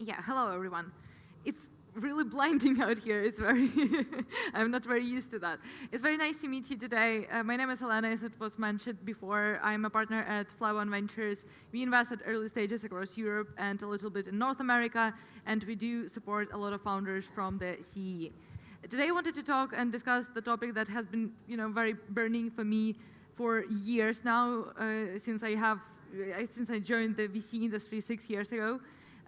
Yeah, hello everyone. It's really blinding out here. It's very, I'm not very used to that. It's very nice to meet you today. My name is Elena, as it was mentioned before. I'm a partner at Fly One Ventures. We invest at early stages across Europe and a little bit in North America, and we do support a lot of founders from the CE. Today I wanted to talk and discuss the topic that has been, very burning for me for years now, since I joined the VC industry 6 years ago.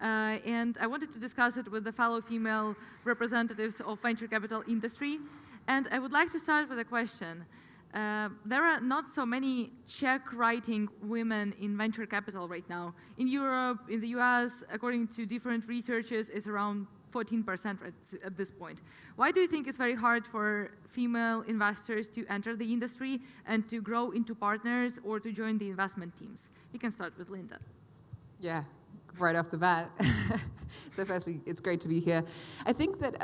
And I wanted to discuss it with the fellow female representatives of venture capital industry. And I would like to start with a question. There are not so many Czech-writing women in venture capital right now. In Europe, in the US, according to different researchers, it's around 14% at this point. Why do you think it's very hard for female investors to enter the industry and to grow into partners or to join the investment teams? We can start with Linda. Yeah, right off the bat. So firstly, it's great to be here. I think that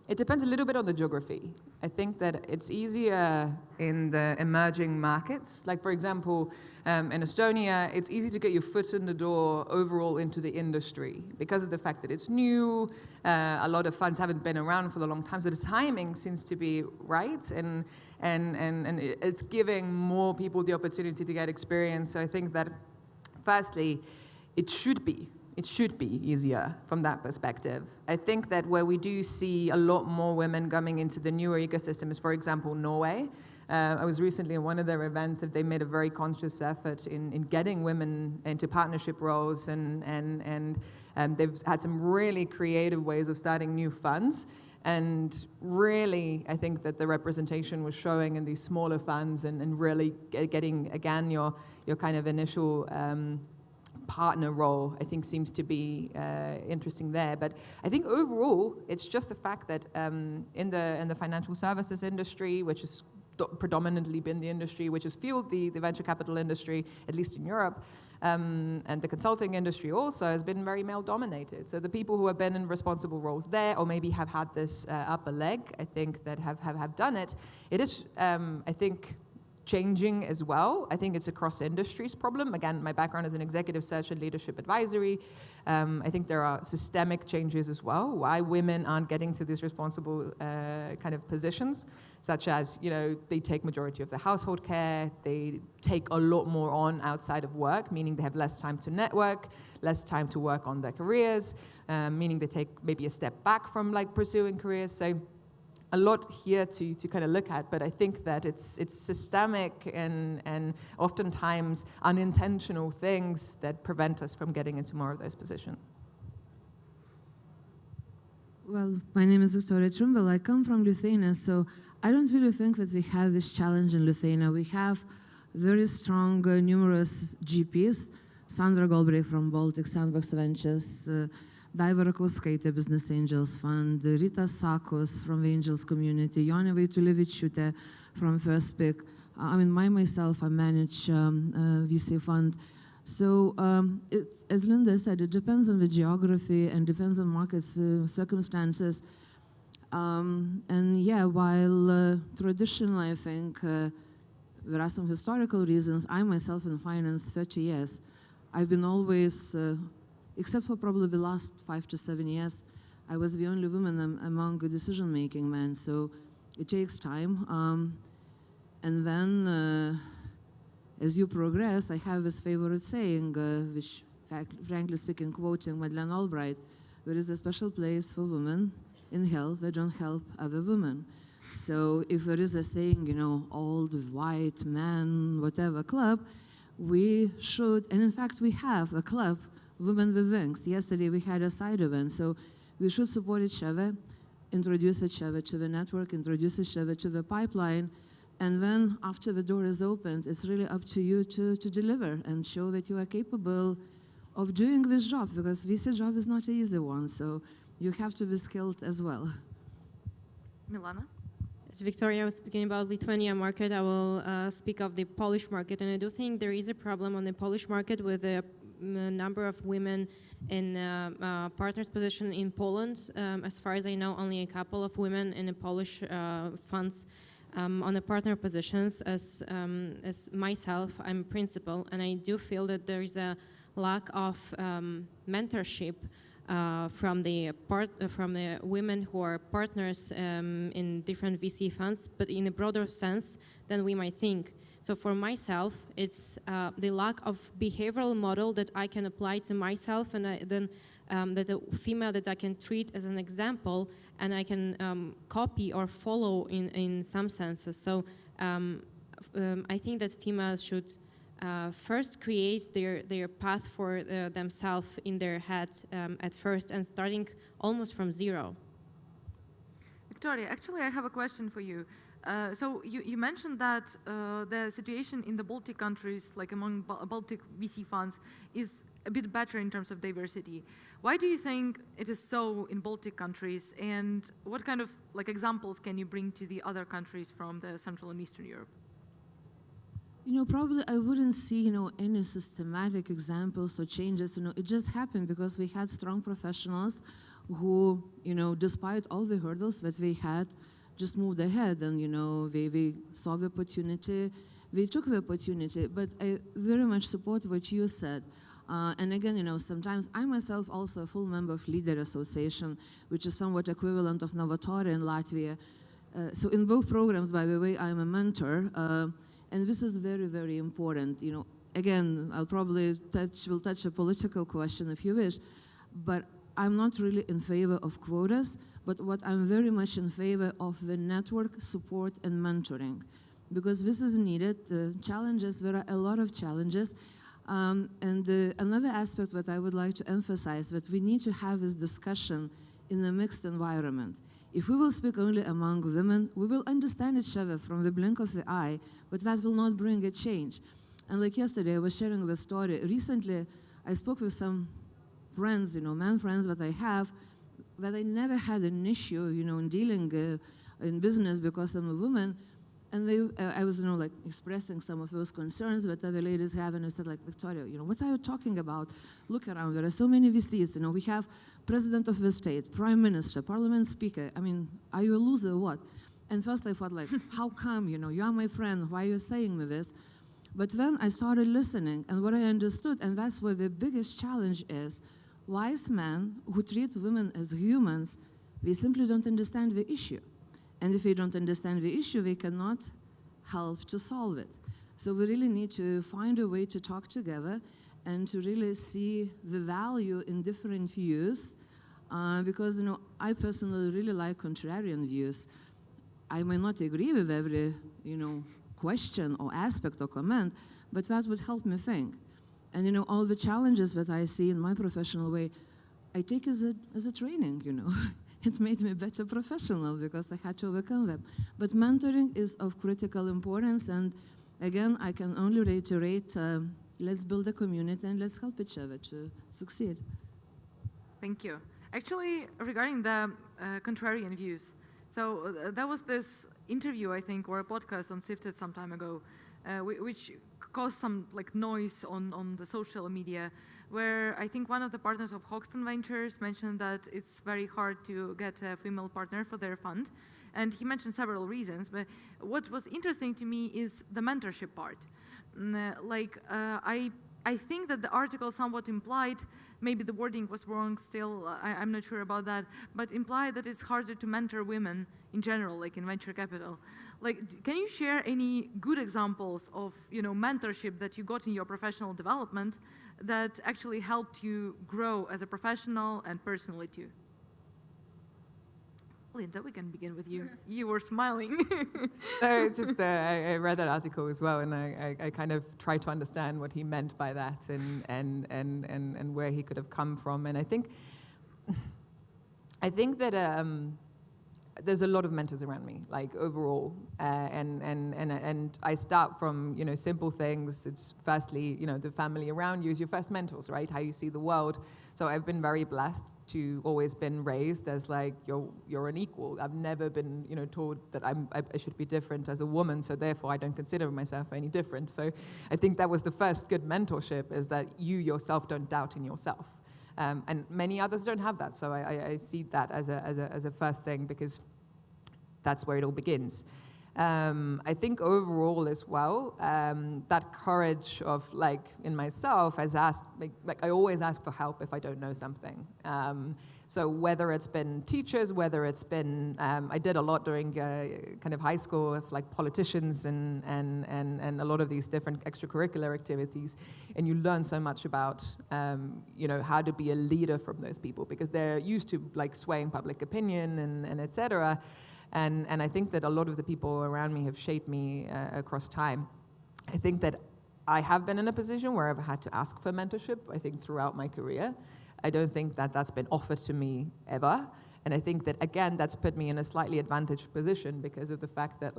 it depends a little bit on the geography. I think that it's easier in the emerging markets. Like, for example, in Estonia, it's easy to get your foot in the door overall into the industry because of the fact that it's new. A lot of funds haven't been around for a long time, so the timing seems to be right, and it's giving more people the opportunity to get experience. So I think that, firstly, it should be easier from that perspective. I think that where we do see a lot more women coming into the newer ecosystem is, for example, Norway. I was recently in one of their events, and they made a very conscious effort in getting women into partnership roles, and they've had some really creative ways of starting new funds. And really, I think that the representation was showing in these smaller funds and really getting, again, your kind of initial partner role, I think, seems to be interesting there. But I think overall, it's just the fact that in the financial services industry, which has predominantly been the industry which has fueled the venture capital industry, at least in Europe, and the consulting industry also has been very male-dominated. So the people who have been in responsible roles there, or maybe have had this upper leg, I think, that have done it, it is, I think, changing as well. I think it's a cross-industries problem. Again, my background is in executive search and leadership advisory. I think there are systemic changes as well, why women aren't getting to these responsible kind of positions, such as, they take majority of the household care, they take a lot more on outside of work, meaning they have less time to network, less time to work on their careers, meaning they take maybe a step back from pursuing careers. So a lot here to kind of look at, but I think that it's systemic and oftentimes unintentional things that prevent us from getting into more of those positions. Well, my name is Victoria Trumbel. I come from Lithuania, so I don't really think that we have this challenge in Lithuania. We have very strong, numerous GPs. Sandra Goldbrecht from Baltic Sandbox Ventures, Daiva Rakauskaitė, Business Angels Fund, Rita Sakos from the Angels Community, Jonė Vaitulevičiūtė from First Pick. I myself, I manage VC fund. So as Linda said, it depends on the geography and depends on market circumstances. And yeah, while traditionally I think there are some historical reasons, I myself in finance 30 years, I've been always, except for probably the last 5 to 7 years, I was the only woman among decision-making men, so it takes time. And then, as you progress, I have this favorite saying, which, frankly speaking, quoting Madeleine Albright, there is a special place for women in hell that don't help other women. So if there is a saying, old, white, man, whatever club, we should, and in fact we have a club, Women with Wings. Yesterday we had a side event, so we should support each other, introduce each other to the network, introduce each other to the pipeline, and then after the door is opened, it's really up to you to deliver and show that you are capable of doing this job, because VC job is not an easy one, so you have to be skilled as well. Milana? As Victoria was speaking about Lithuania market, I will speak of the Polish market, and I do think there is a problem on the Polish market with the number of women in partners position in Poland. As far as I know, only a couple of women in the Polish funds on the partner positions. As myself, I'm a principal, and I do feel that there is a lack of mentorship from the women who are partners in different VC funds, but in a broader sense than we might think. So for myself, it's the lack of behavioral model that I can apply to myself, and then that a female that I can treat as an example, and I can copy or follow in some senses. So I think that females should first create their path for themselves in their head at first, and starting almost from zero. Victoria, actually, I have a question for you. So you mentioned that the situation in the Baltic countries, like among Baltic VC funds, is a bit better in terms of diversity. Why do you think it is so in Baltic countries, and what kind of examples can you bring to the other countries from the Central and Eastern Europe? Probably I wouldn't see, any systematic examples or changes. It just happened because we had strong professionals who, despite all the hurdles that we had, just moved ahead, and we saw the opportunity, we took the opportunity. But I very much support what you said. And again, sometimes I myself also a full member of Leader Association, which is somewhat equivalent of Novatori in Latvia. So in both programs, by the way, I'm a mentor, and this is very, very important. Again, I'll probably touch a political question if you wish, but I'm not really in favor of quotas. But what I'm very much in favor of the network support and mentoring, because this is needed. Challenges, there are a lot of challenges. Another aspect that I would like to emphasize, that we need to have this discussion in a mixed environment. If we will speak only among women, we will understand each other from the blink of the eye, but that will not bring a change. And like yesterday, I was sharing the story. Recently, I spoke with some friends, men friends that I have, that I never had an issue, in dealing in business because I'm a woman. And I was, expressing some of those concerns that other ladies have, and I said, Victoria, what are you talking about? Look around, there are so many VCs, we have president of the state, prime minister, parliament speaker. I mean, are you a loser or what? And first I thought, how come, you are my friend, why are you saying me this? But then I started listening, and what I understood, and that's where the biggest challenge is, wise men who treat women as humans, we simply don't understand the issue. And if we don't understand the issue, we cannot help to solve it. So we really need to find a way to talk together and to really see the value in different views, because I personally really like contrarian views. I may not agree with every question or aspect or comment, but that would help me think. And all the challenges that I see in my professional way, I take as a training. It made me a better professional because I had to overcome them. But mentoring is of critical importance, and again, I can only reiterate, let's build a community and let's help each other to succeed. Thank you. Actually, regarding the contrarian views, so there was this interview, I think, or a podcast on Sifted some time ago, which caused some noise on the social media, where I think one of the partners of Hoxton Ventures mentioned that it's very hard to get a female partner for their fund. And he mentioned several reasons, but what was interesting to me is the mentorship part. I think that the article somewhat implied, maybe the wording was wrong still, I'm not sure about that, but implied that it's harder to mentor women in general, in venture capital. Can you share any good examples of mentorship that you got in your professional development that actually helped you grow as a professional and personally too? Linda, we can begin with you. You were smiling. No, it's just I read that article as well, and I kind of tried to understand what he meant by that, and where he could have come from. And I think that there's a lot of mentors around me, overall, and I start from simple things. It's firstly the family around you is your first mentors, right? How you see the world. So I've been very blessed to always been raised as you're an equal. I've never been told that I should be different as a woman, so therefore I don't consider myself any different. So I think that was the first good mentorship, is that you yourself don't doubt in yourself. And many others don't have that, so I see that as a first thing, because that's where it all begins. I think overall as well, that courage of in myself has asked, I always ask for help if I don't know something. So whether it's been teachers, whether it's been, I did a lot during kind of high school with politicians and a lot of these different extracurricular activities, and you learn so much about, how to be a leader from those people, because they're used to swaying public opinion and et cetera. And I think that a lot of the people around me have shaped me across time. I think that I have been in a position where I've had to ask for mentorship, I think, throughout my career. I don't think that that's been offered to me ever. And I think that, again, that's put me in a slightly advantaged position because of the fact that,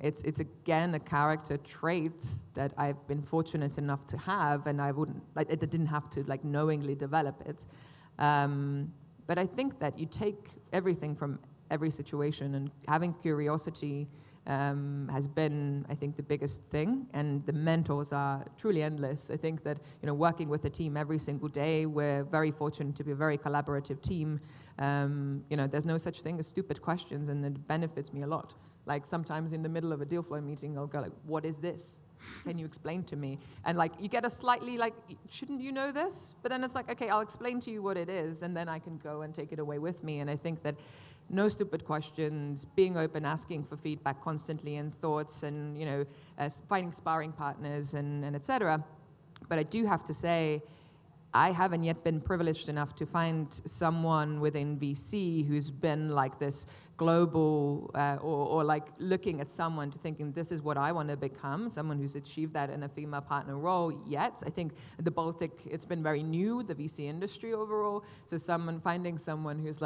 it's again, a character trait that I've been fortunate enough to have, and I didn't have to, knowingly develop it. But I think that you take everything from every situation, and having curiosity has been, I think, the biggest thing, and the mentors are truly endless. I think that, working with a team every single day, we're very fortunate to be a very collaborative team. There's no such thing as stupid questions, and it benefits me a lot. Sometimes in the middle of a deal flow meeting, I'll go what is this? Can you explain to me? And you get a slightly shouldn't you know this? But then it's okay, I'll explain to you what it is, and then I can go and take it away with me. And I think that no stupid questions, being open, asking for feedback constantly and thoughts, and finding sparring partners and et cetera. But I do have to say, I haven't yet been privileged enough to find someone within VC who's been this global or looking at someone to thinking this is what I want to become, someone who's achieved that in a female partner role yet. I think the Baltic, it's been very new, the VC industry overall. So finding someone who's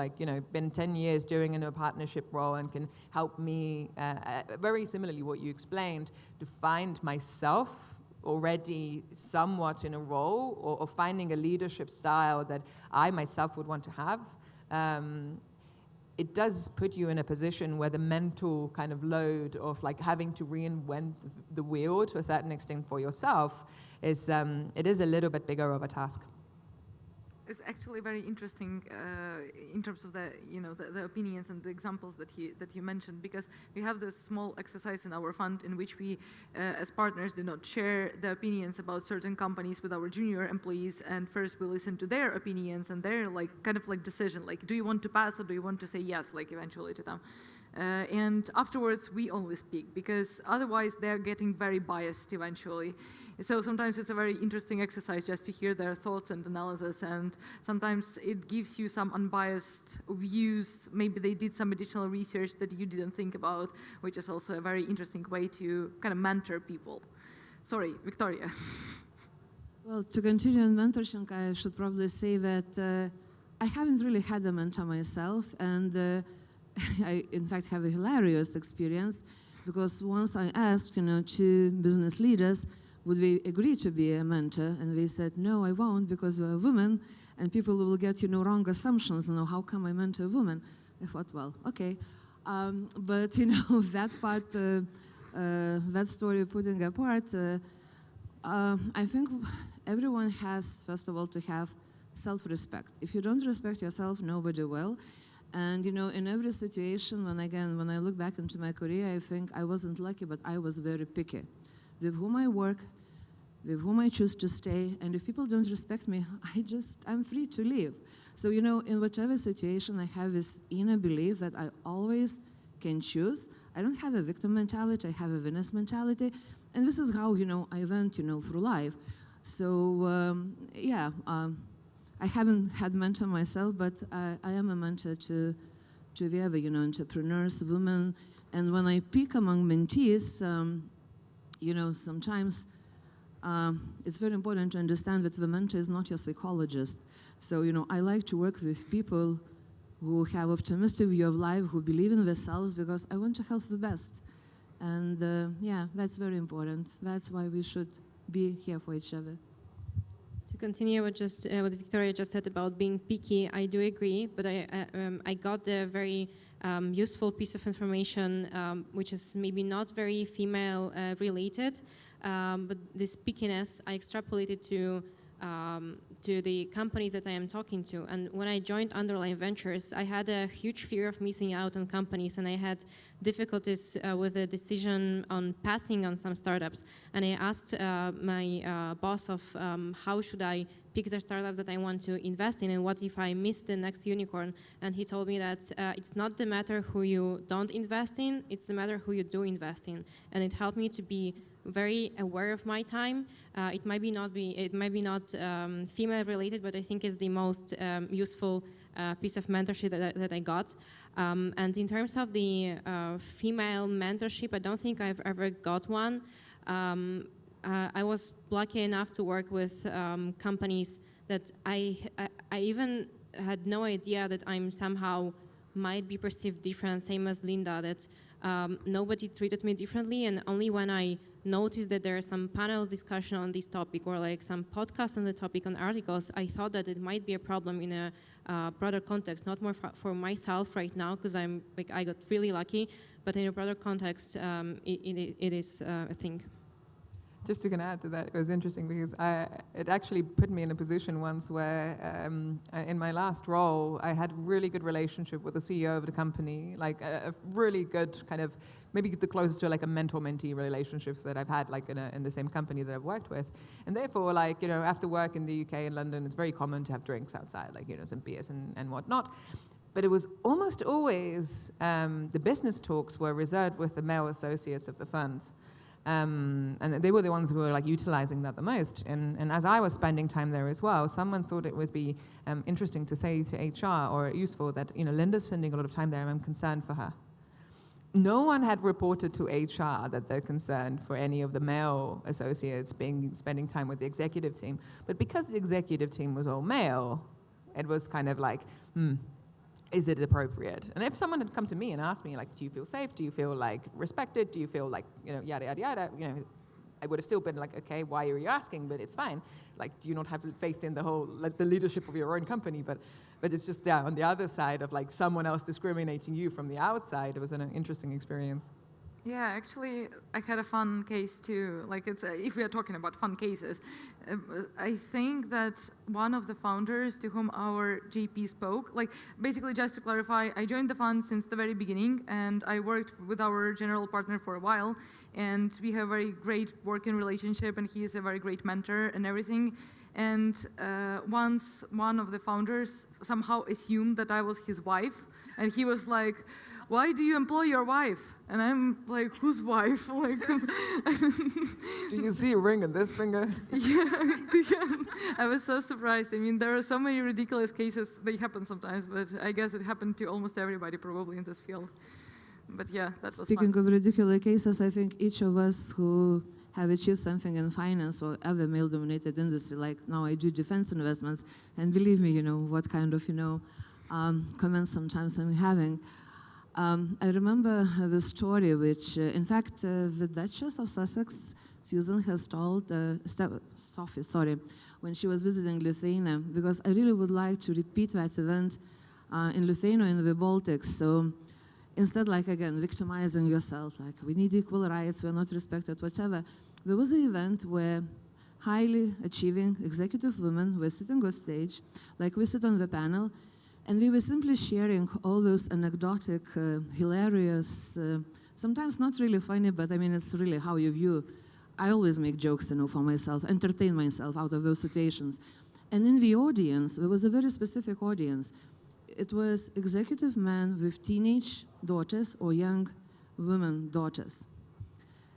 been 10 years doing in a partnership role and can help me, very similarly what you explained, to find myself already somewhat in a role, or finding a leadership style that I myself would want to have, it does put you in a position where the mental kind of load of having to reinvent the wheel to a certain extent for yourself is it is a little bit bigger of a task. It's actually very interesting in terms of the opinions and the examples that you mentioned, because we have this small exercise in our fund in which we, as partners, do not share the opinions about certain companies with our junior employees, and first we listen to their opinions and their decision, do you want to pass or do you want to say yes, eventually to them. And afterwards, we only speak, because otherwise they're getting very biased eventually. So sometimes it's a very interesting exercise just to hear their thoughts and analysis, and sometimes it gives you some unbiased views. Maybe they did some additional research that you didn't think about, which is also a very interesting way to kind of mentor people. Sorry, Victoria. Well, to continue on mentorship, I should probably say that I haven't really had a mentor myself, and I, in fact, have a hilarious experience, because once I asked, two business leaders, would they agree to be a mentor? And they said, no, I won't, because you're a woman, and people will get, wrong assumptions. How come I mentor a woman? I thought, well, okay. But, that part, that story putting apart, I think everyone has, first of all, to have self-respect. If you don't respect yourself, nobody will. And, in every situation, when I look back into my career, I think I wasn't lucky, but I was very picky. With whom I work, with whom I choose to stay, and if people don't respect me, I'm free to leave. So, in whichever situation, I have this inner belief that I always can choose. I don't have a victim mentality, I have a winner's mentality, and this is how, I went, through life. So, I haven't had mentor myself, but I am a mentor to the other, entrepreneurs, women. And when I pick among mentees, sometimes it's very important to understand that the mentor is not your psychologist. So, I like to work with people who have optimistic view of life, who believe in themselves, because I want to help the best. And that's very important. That's why we should be here for each other. To continue what Victoria just said about being picky, I do agree, but I got a very useful piece of information, which is maybe not very female related, but this pickiness I extrapolated to the companies that I am talking to. And when I joined Underline Ventures, I had a huge fear of missing out on companies, and I had difficulties with the decision on passing on some startups. And I asked my boss of how should I pick the startups that I want to invest in, and what if I miss the next unicorn? And he told me that it's not the matter who you don't invest in, it's the matter who you do invest in. And it helped me to be very aware of my time. It might be not female related, but I think it's the most useful piece of mentorship that I got. And in terms of the female mentorship, I don't think I've ever got one. I was lucky enough to work with companies that I even had no idea that I'm somehow might be perceived different, same as Linda, that nobody treated me differently, and only when I noticed that there are some panel discussion on this topic or like some podcasts on the topic on articles, I thought that it might be a problem in a broader context, not more for myself right now, because I got really lucky, but in a broader context, it is a thing. Just to add to that, it was interesting because it actually put me in a position once where in my last role, I had a really good relationship with the CEO of the company, like a really good kind of, maybe the closest to like a mentor-mentee relationships that I've had like in the same company that I've worked with. And therefore, like, you know, after work in the UK and London, it's very common to have drinks outside, like, you know, some beers and whatnot. But it was almost always, the business talks were reserved with the male associates of the fund. And they were the ones who were like utilizing that the most. And as I was spending time there as well, someone thought it would be interesting to say to HR or useful that, you know, Linda's spending a lot of time there and I'm concerned for her. No one had reported to HR that they're concerned for any of the male associates spending time with the executive team. But because the executive team was all male, it was kind of like, is it appropriate? And if someone had come to me and asked me, like, do you feel safe? Do you feel, like, respected? Do you feel like, you know, yada, yada, yada, you know, I would have still been like, okay, why are you asking? But it's fine. Like, do you not have faith in the whole, like, the leadership of your own company? But it's just, yeah, on the other side of, like, someone else discriminating you from the outside, it was an interesting experience. Yeah, actually, I had a fun case too. Like, it's if we are talking about fun cases, I think that one of the founders to whom our GP spoke, like, basically just to clarify, I joined the fund since the very beginning, and I worked with our general partner for a while, and we have a very great working relationship, and he is a very great mentor and everything. And once one of the founders somehow assumed that I was his wife, and he was like, why do you employ your wife? And I'm like, whose wife? Like, do you see a ring in this finger? Yeah, I was so surprised. I mean, there are so many ridiculous cases. They happen sometimes, but I guess it happened to almost everybody probably in this field. But yeah, that was Speaking fun. of ridiculous cases, I think each of us who have achieved something in finance or other male-dominated industry, like now I do defense investments, and believe me, you know, what kind of, you know, comments sometimes I'm having. I remember the story which, in fact, the Duchess of Sussex, Susan, has told Sophie, when she was visiting Lithuania, because I really would like to repeat that event in Lithuania in the Baltics. So instead, like, again, victimizing yourself, like, we need equal rights, we're not respected, whatever, there was an event where highly achieving executive women were sitting on stage, like we sit on the panel, and we were simply sharing all those anecdotic, hilarious, sometimes not really funny, but I mean, it's really how you view. I always make jokes, you know, for myself, entertain myself out of those situations. And in the audience, there was a very specific audience. It was executive men with teenage daughters or young women daughters.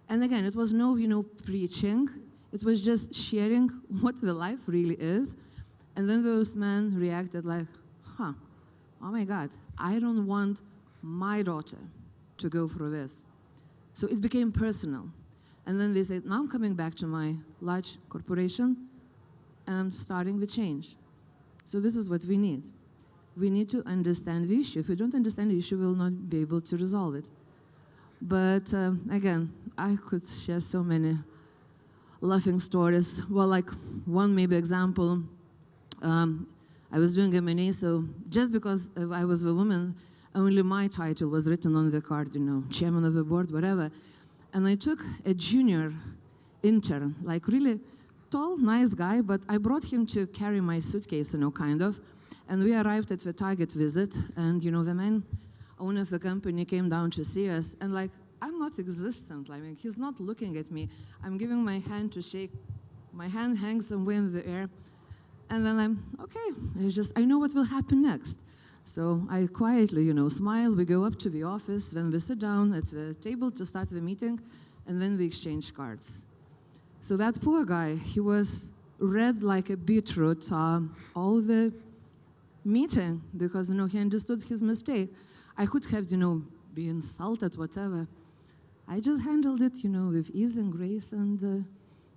And again, it was no, you know, preaching. It was just sharing what the life really is. And then those men reacted like, oh my God, I don't want my daughter to go through this. So it became personal. And then they said, now I'm coming back to my large corporation and I'm starting the change. So this is what we need. We need to understand the issue. If we don't understand the issue, we'll not be able to resolve it. But again, I could share so many laughing stories. Well, like one maybe example, I was doing M&A, so just because I was a woman, only my title was written on the card, you know, chairman of the board, whatever. And I took a junior intern, like really tall, nice guy, but I brought him to carry my suitcase, kind of. And we arrived at the Target visit, and, the man owner of the company came down to see us, and I'm not existent. I mean, he's not looking at me. I'm giving my hand to shake. My hand hangs somewhere in the air. And then I'm, okay, I know what will happen next. So I quietly, smile. We go up to the office. Then we sit down at the table to start the meeting, and then we exchange cards. So that poor guy, he was red like a beetroot all the meeting because, he understood his mistake. I could have, be insulted, whatever. I just handled it, with ease and grace, and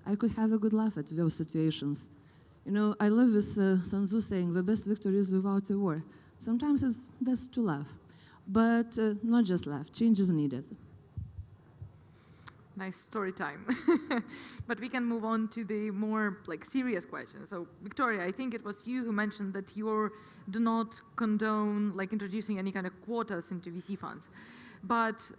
I could have a good laugh at those situations. I love this Sun Tzu saying, the best victory is without a war. Sometimes it's best to laugh, but not just laugh. Change is needed. Nice story time. But we can move on to the more serious questions. So Victoria, I think it was you who mentioned that you do not condone introducing any kind of quotas into VC funds. But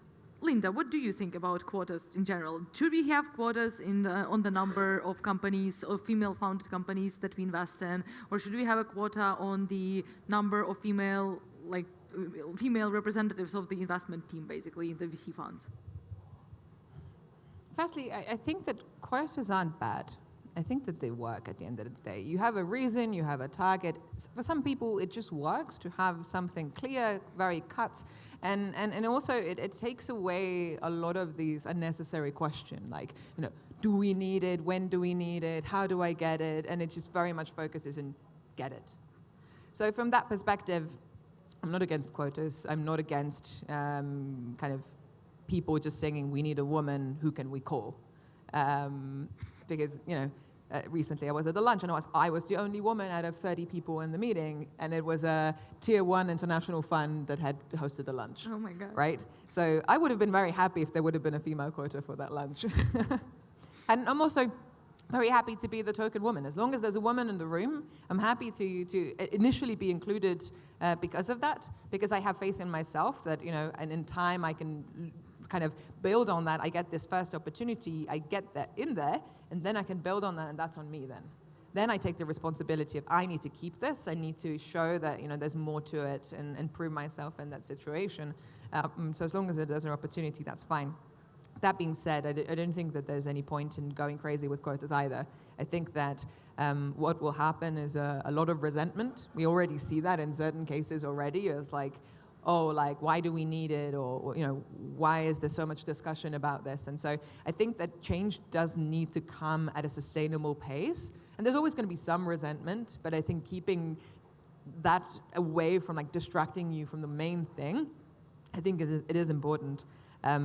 Linda, what do you think about quotas in general? Should we have quotas on the number of companies, of female-founded companies that we invest in, or should we have a quota on the number of female representatives of the investment team, basically, in the VC funds? Firstly, I think that quotas aren't bad. I think that they work at the end of the day. You have a reason, you have a target. For some people, it just works to have something clear, very cut. And also, it takes away a lot of these unnecessary questions, do we need it? When do we need it? How do I get it? And it just very much focuses on get it. So from that perspective, I'm not against quotas. I'm not against people just saying we need a woman, who can we call? Because, recently I was at the lunch and I was the only woman out of 30 people in the meeting, and it was a tier 1 international fund that had hosted the lunch. Oh my God. Right? So I would have been very happy if there would have been a female quota for that lunch. And I'm also very happy to be the token woman. As long as there's a woman in the room, I'm happy to initially be included because of that, because I have faith in myself that, and in time I can kind of build on that. I get this first opportunity, I get that in there, and then I can build on that, and that's on me then. Then I take the responsibility of I need to keep this, I need to show that there's more to it and prove myself in that situation. So as long as there's an opportunity, that's fine. That being said, I don't think that there's any point in going crazy with quotas either. I think that what will happen is a lot of resentment. We already see that in certain cases already. It's why do we need it? Or why is there so much discussion about this? And so I think that change does need to come at a sustainable pace. And there's always going to be some resentment, but I think keeping that away from distracting you from the main thing, I think it is important.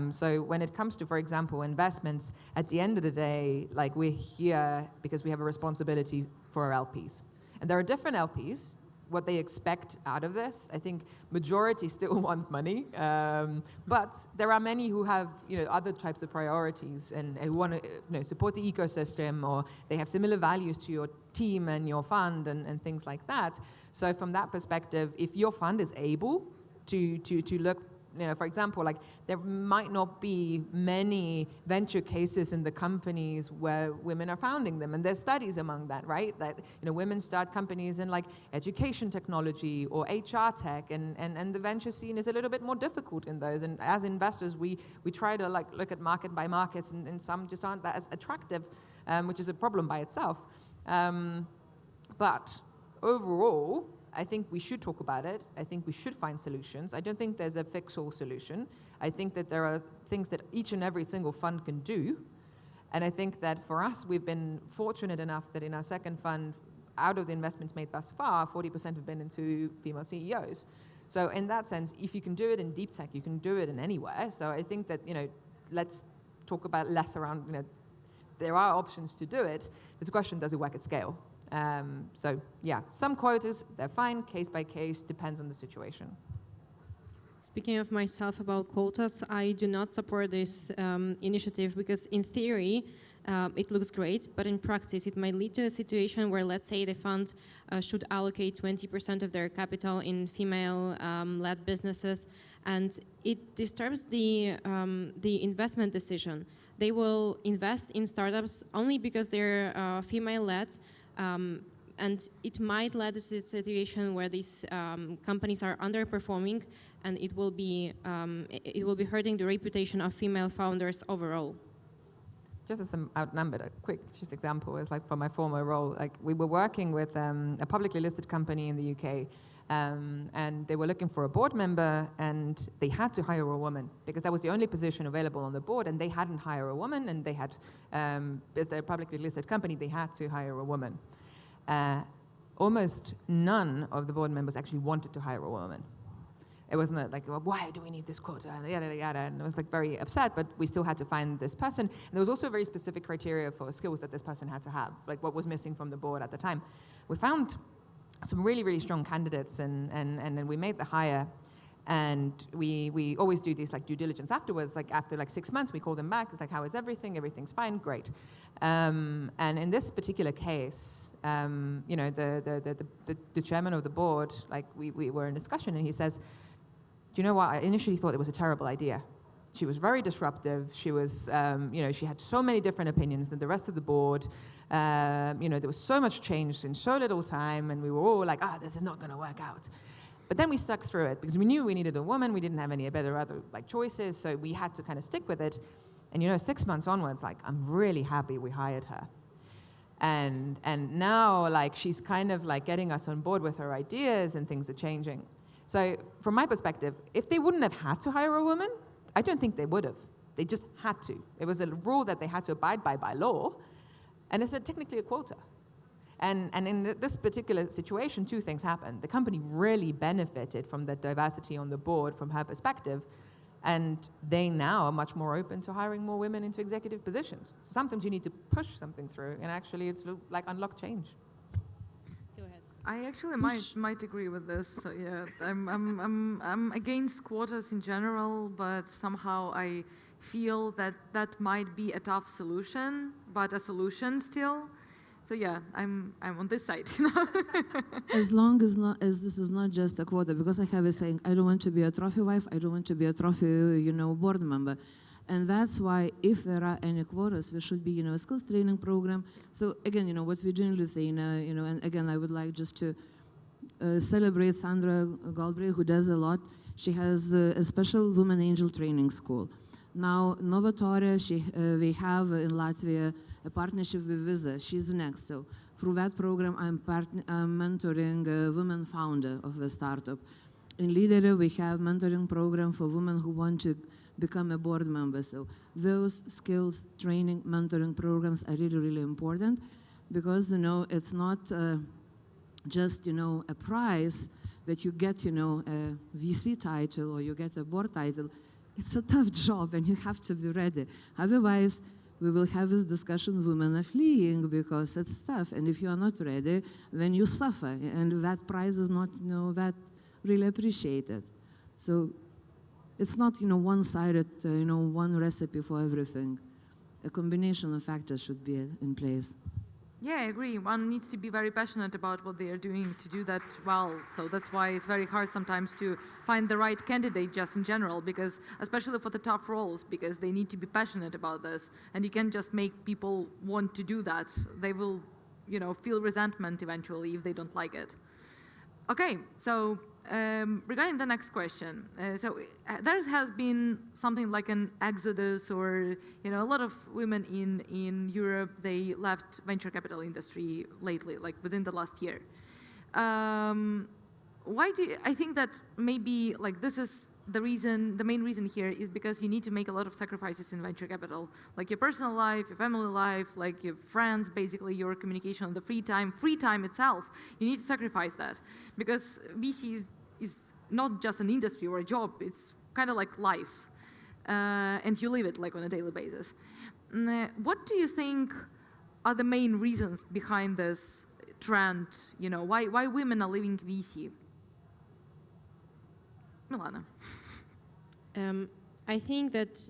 So when it comes to, for example, investments, at the end of the day, we're here because we have a responsibility for our LPs. And there are different LPs. What they expect out of this, I think majority still want money, but there are many who have other types of priorities and who want to support the ecosystem, or they have similar values to your team and your fund and things like that. So from that perspective, if your fund is able to look, for example, there might not be many venture cases in the companies where women are founding them, and there's studies among that, right? That women start companies in education technology or HR tech, and the venture scene is a little bit more difficult in those. And as investors, we try to look at market by markets, and some just aren't that as attractive, which is a problem by itself. But overall, I think we should talk about it. I think we should find solutions. I don't think there's a fix-all solution. I think that there are things that each and every single fund can do. And I think that for us, we've been fortunate enough that in our second fund, out of the investments made thus far, 40% have been into female CEOs. So in that sense, if you can do it in deep tech, you can do it in anywhere. So I think that, let's talk about less around, there are options to do it. It's a question, does it work at scale? So yeah, some quotas, they're fine, case by case, depends on the situation. Speaking of myself about quotas, I do not support this initiative because in theory, it looks great, but in practice, it might lead to a situation where, let's say, the fund should allocate 20% of their capital in female-led businesses, and it disturbs the investment decision. they will invest in startups only because they're female-led, and it might lead to a situation where these companies are underperforming, and it will be hurting the reputation of female founders overall. Just as I'm outnumbered, a quick just example is like for my former role, like we were working with a publicly listed company in the UK, and they were looking for a board member, and they had to hire a woman because that was the only position available on the board, and they hadn't hired a woman, and they had, as they're a publicly listed company, they had to hire a woman. Almost none of the board members actually wanted to hire a woman. It wasn't like, well, why do we need this quota, yada, yada, yada, and I was like very upset, but we still had to find this person. And there was also very specific criteria for skills that this person had to have, like what was missing from the board at the time. We found some really, really strong candidates, and then we made the hire. And we always do these like due diligence afterwards, like after like 6 months, we call them back. It's like, how is everything? Everything's fine, great. And in this particular case, you know, the chairman of the board, like we were in discussion, and he says, do you know what? I initially thought it was a terrible idea. She was very disruptive. She was, you know, she had so many different opinions than the rest of the board. You know, there was so much change in so little time, and we were all like, this is not going to work out. But then we stuck through it because we knew we needed a woman. We didn't have any other like choices, so we had to kind of stick with it. And you know, 6 months onwards, like I'm really happy we hired her. And now like she's kind of like getting us on board with her ideas, and things are changing. So from my perspective, if they wouldn't have had to hire a woman, I don't think they would have. They just had to. It was a rule that they had to abide by law, and it's technically a quota. And in this particular situation, two things happened. The company really benefited from the diversity on the board from her perspective, and they now are much more open to hiring more women into executive positions. Sometimes you need to push something through, and actually it's like unlock change. Go ahead. I actually might agree with this. So yeah, I'm against quotas in general, but somehow I feel that might be a tough solution, but a solution still. So yeah, I'm on this side. As long as this is not just a quota, because I have a saying, I don't want to be a trophy wife, I don't want to be a trophy, you know, board member. And that's why if there are any quotas, there should be, you know, a skills training program. So again, you know, what we do in Lithuania, you know, and again, I would like just to celebrate Sandra Galbraith, who does a lot. She has a special Women Angel Training School. Now, Novatorė, we have in Latvia a partnership with Visa. She's next. So through that program, I'm mentoring a women founder of a startup. In Leader, we have mentoring program for women who want to become a board member. So those skills, training, mentoring programs are really, really important because, you know, it's not just, you know, a prize that you get, you know, a VC title or you get a board title. It's a tough job and you have to be ready. Otherwise, we will have this discussion, women are fleeing because it's tough. And if you are not ready, then you suffer. And that prize is not, you know, that really appreciated. So it's not, you know, one-sided, you know, one recipe for everything. A combination of factors should be in place. Yeah, I agree. One needs to be very passionate about what they are doing to do that well. So that's why it's very hard sometimes to find the right candidate just in general, because especially for the tough roles, because they need to be passionate about this. And you can't just make people want to do that. They will, you know, feel resentment eventually if they don't like it. Okay, so regarding the next question, there has been something like an exodus, or you know, a lot of women in Europe, they left venture capital industry lately, like within the last year. Why do you, I think that maybe like this is the reason, the main reason here is because you need to make a lot of sacrifices in venture capital, like your personal life, your family life, like your friends, basically your communication, the free time itself. You need to sacrifice that because VC is not just an industry or a job, it's kind of like life. And you live it like on a daily basis. What do you think are the main reasons behind this trend? You know, why women are leaving VC? Milana. I think that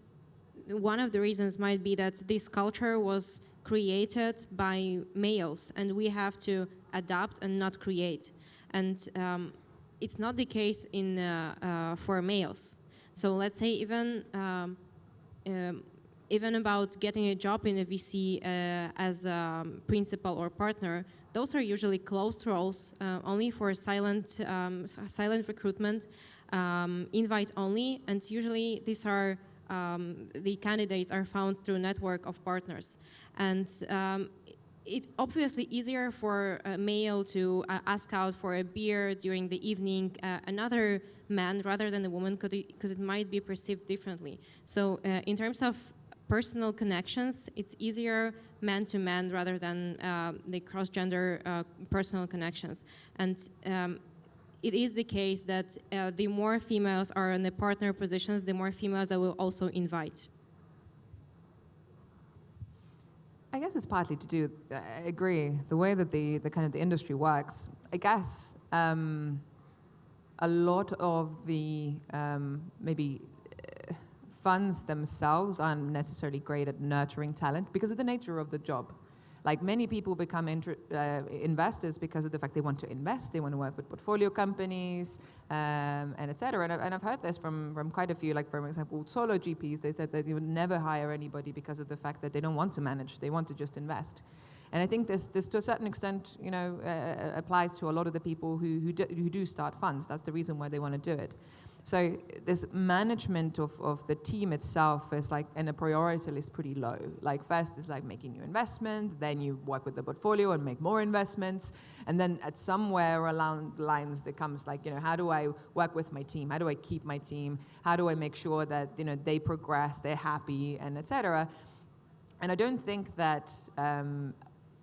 one of the reasons might be that this culture was created by males, and we have to adapt and not create. And it's not the case in for males. So let's say even even about getting a job in a VC as a principal or partner, those are usually closed roles, only for silent recruitment, invite only, and usually these are the candidates are found through a network of partners. And it's obviously easier for a male to ask out for a beer during the evening another man rather than a woman, because it might be perceived differently. So in terms of personal connections, it's easier man-to-man rather than the cross-gender personal connections. And it is the case that the more females are in the partner positions, the more females that will also invite. I guess it's partly to do, I agree, the way that the kind of the industry works. I guess a lot of the maybe funds themselves aren't necessarily great at nurturing talent because of the nature of the job. Like many people become investors because of the fact they want to invest, they want to work with portfolio companies, and et cetera. And I've heard this from quite a few, like for example, solo GPs, they said that they would never hire anybody because of the fact that they don't want to manage, they want to just invest. And I think this to a certain extent, you know, applies to a lot of the people who do start funds. That's the reason why they want to do it. So this management of the team itself is like, and the priority list pretty low. Like first is like making your investment, then you work with the portfolio and make more investments. And then at somewhere along the lines that comes like, you know, how do I work with my team? How do I keep my team? How do I make sure that, you know, they progress, they're happy, and et cetera? And I don't think that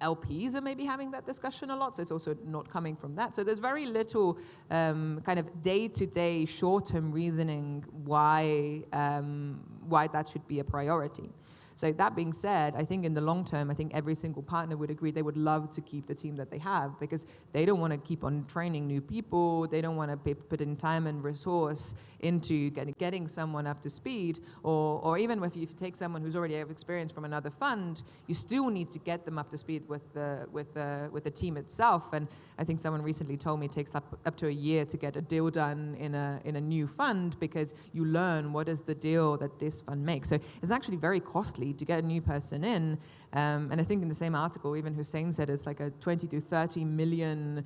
LPs are maybe having that discussion a lot, so it's also not coming from that. So there's very little kind of day-to-day, short-term reasoning why that should be a priority. So that being said, I think in the long term, I think every single partner would agree they would love to keep the team that they have because they don't want to keep on training new people. They don't want to put in time and resource into getting someone up to speed. Or even if you take someone who's already have experience from another fund, you still need to get them up to speed with the team itself. And I think someone recently told me it takes up to a year to get a deal done in a new fund because you learn what is the deal that this fund makes. So it's actually very costly to get a new person in. And I think in the same article, even Hussein said it's like a 20 to 30 million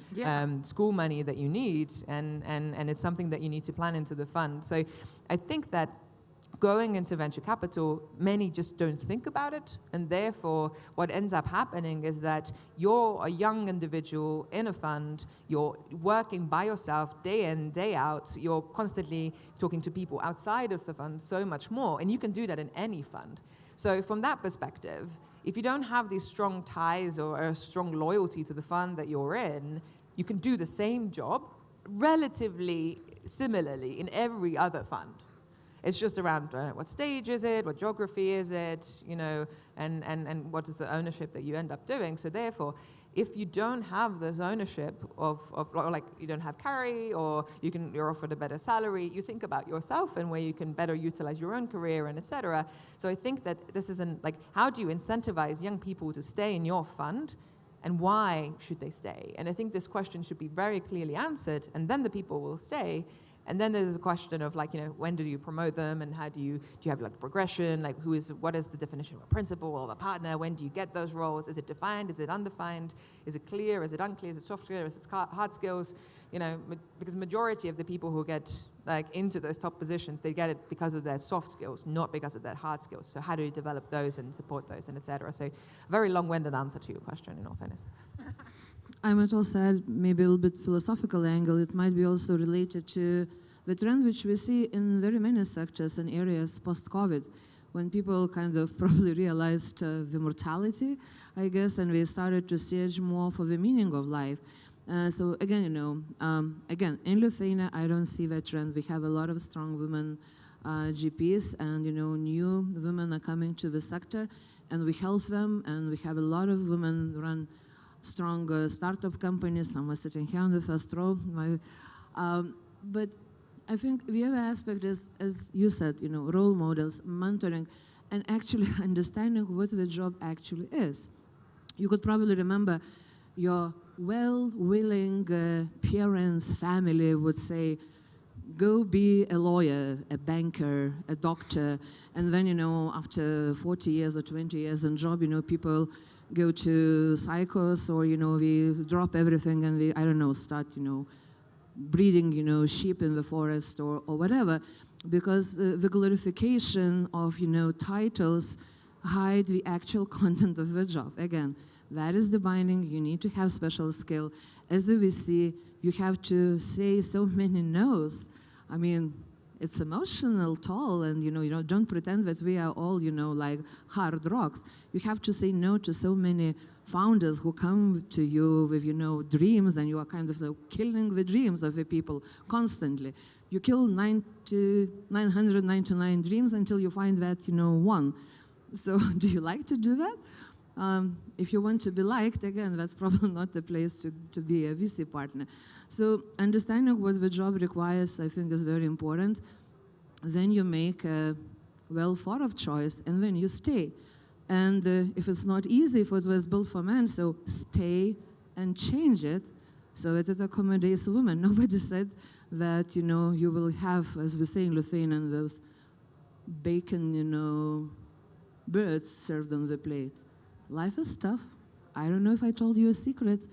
school money that you need, and it's something that you need to plan into the fund. So I think that going into venture capital, many just don't think about it, and therefore what ends up happening is that you're a young individual in a fund, you're working by yourself day in, day out, you're constantly talking to people outside of the fund so much more, and you can do that in any fund. So from that perspective, if you don't have these strong ties or a strong loyalty to the fund that you're in, you can do the same job relatively similarly in every other fund. It's just around what stage is it, what geography is it, you know, and what is the ownership that you end up doing. So therefore, if you don't have this ownership of like you don't have carry or you're offered a better salary, you think about yourself and where you can better utilize your own career and et cetera. So I think that this isn't like, how do you incentivize young people to stay in your fund and why should they stay? And I think this question should be very clearly answered, and then the people will stay. And then there's a question of like, you know, when do you promote them and how do you have like progression? Like what is the definition of a principal or of a partner? When do you get those roles? Is it defined? Is it undefined? Is it clear? Is it unclear? Is it soft skills? Is it hard skills? You know, because majority of the people who get like into those top positions, they get it because of their soft skills, not because of their hard skills. So how do you develop those and support those and et cetera? So a very long-winded answer to your question in all fairness. I might also add maybe a little bit philosophical angle. It might be also related to the trend which we see in very many sectors and areas post-COVID, when people kind of probably realized the mortality, I guess, and we started to search more for the meaning of life. So again, you know, again, in Lithuania, I don't see that trend. We have a lot of strong women GPs, and you know, new women are coming to the sector, and we help them, and we have a lot of women run strong startup companies. Some are sitting here on the first row. But I think the other aspect is, as you said, you know, role models, mentoring, and actually understanding what the job actually is. You could probably remember your well-willing parents, family would say, go be a lawyer, a banker, a doctor, and then, after 40 years or 20 years in job, people go to psychos, or, we drop everything and we, I don't know, start, breeding, sheep in the forest or whatever, because the glorification of, titles hide the actual content of the job. Again, that is the binding. You need to have special skill. As a VC, you have to say so many no's. I mean, it's emotional toll, and don't pretend that we are all like hard rocks. You have to say no to so many founders who come to you with dreams, and you are kind of killing the dreams of the people constantly. You kill 999 dreams until you find that one. So do you like to do that? If you want to be liked, again, that's probably not the place to be a VC partner. So understanding what the job requires, I think, is very important. Then you make a well-thought-of choice, and then you stay. And if it's not easy, if it was built for men, so stay and change it so that it accommodates women. Nobody said that, you will have, as we say in Lithuanian, those bacon, birds served on the plate. Life is tough. I don't know if I told you a secret.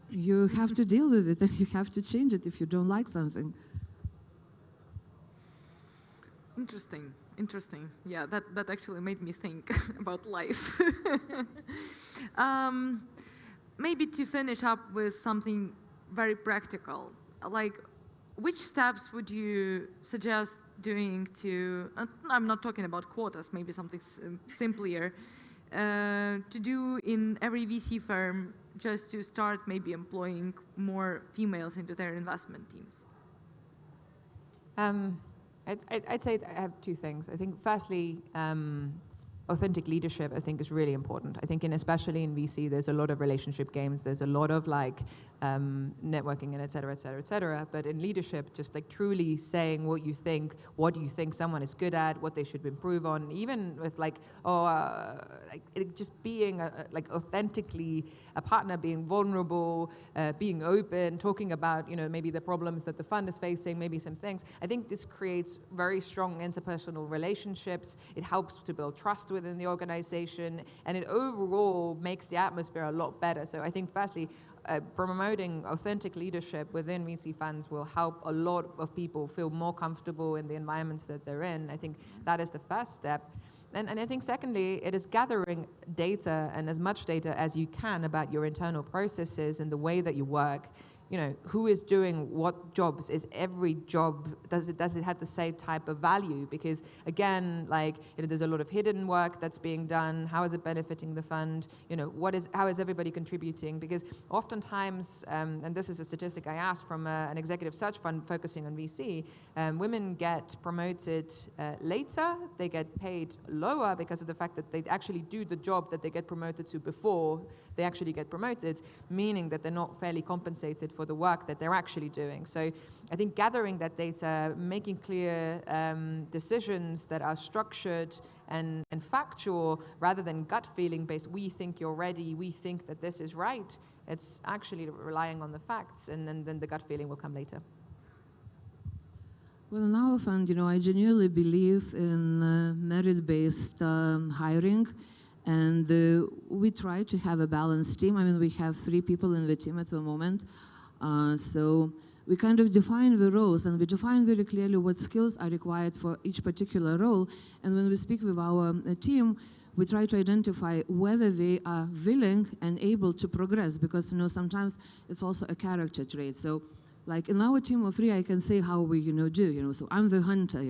You have to deal with it, and you have to change it if you don't like something. Interesting. Yeah, that actually made me think about life. Maybe to finish up with something very practical, like which steps would you suggest doing to, I'm not talking about quotas, maybe something simpler, to do in every VC firm just to start maybe employing more females into their investment teams? I'd say I have two things. I think firstly, authentic leadership, I think, is really important. I think especially in VC, there's a lot of relationship games. There's a lot of networking and et cetera, et cetera, et cetera. But in leadership, just truly saying what do you think someone is good at, what they should improve on, even with just being authentically a partner, being vulnerable, being open, talking about, maybe the problems that the fund is facing, maybe some things. I think this creates very strong interpersonal relationships. It helps to build trust within the organization, and it overall makes the atmosphere a lot better. So I think firstly, promoting authentic leadership within VC funds will help a lot of people feel more comfortable in the environments that they're in. I think that is the first step. And I think secondly, it is gathering data, and as much data as you can, about your internal processes and the way that you work. Who is doing what jobs? Is every job, does it have the same type of value? Because again, there's a lot of hidden work that's being done. How is it benefiting the fund? How is everybody contributing? Because oftentimes, and this is a statistic I asked from an executive search fund focusing on VC, women get promoted later. They get paid lower because of the fact that they actually do the job that they get promoted to before they actually get promoted, meaning that they're not fairly compensated for the work that they're actually doing. So I think gathering that data, making clear decisions that are structured and factual rather than gut feeling based, we think you're ready, we think that this is right. It's actually relying on the facts, and then the gut feeling will come later. Well, in our fund, I genuinely believe in merit-based hiring. And we try to have a balanced team. I mean, we have 3 people in the team at the moment. So we kind of define the roles, and we define very clearly what skills are required for each particular role. And when we speak with our team, we try to identify whether they are willing and able to progress, because sometimes it's also a character trait. So in our team of 3, I can say how we do. So I'm the hunter.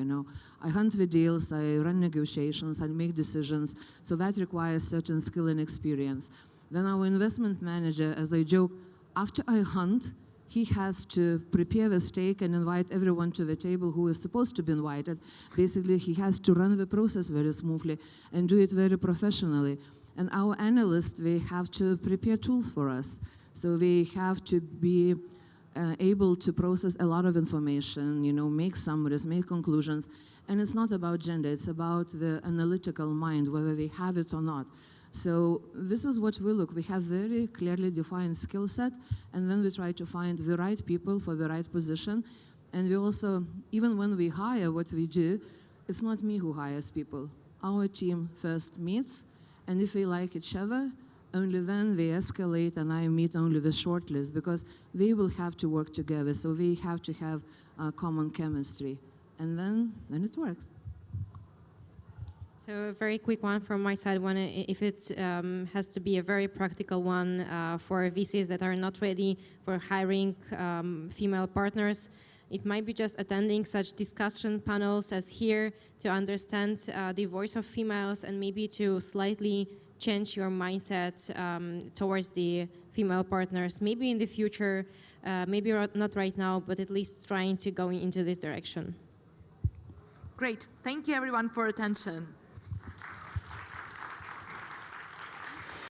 I hunt the deals, I run negotiations, I make decisions. So that requires certain skill and experience. Then our investment manager, as I joke, after I hunt, he has to prepare the steak and invite everyone to the table who is supposed to be invited. Basically, he has to run the process very smoothly and do it very professionally. And our analysts, they have to prepare tools for us. So they have to be able to process a lot of information, make summaries, make conclusions. And it's not about gender, it's about the analytical mind, whether they have it or not. So this is what we look. We have very clearly defined skill set, and then we try to find the right people for the right position. And we also, even when we hire, what we do, it's not me who hires people. Our team first meets, and if we like each other, only then we escalate, and I meet only the shortlist, because we will have to work together, so we have to have common chemistry. And then it works. So a very quick one from my side. One, if it has to be a very practical one for VCs that are not ready for hiring female partners, it might be just attending such discussion panels as here to understand the voice of females and maybe to slightly change your mindset towards the female partners. Maybe in the future, maybe not right now, but at least trying to go into this direction. Great. Thank you, everyone, for attention.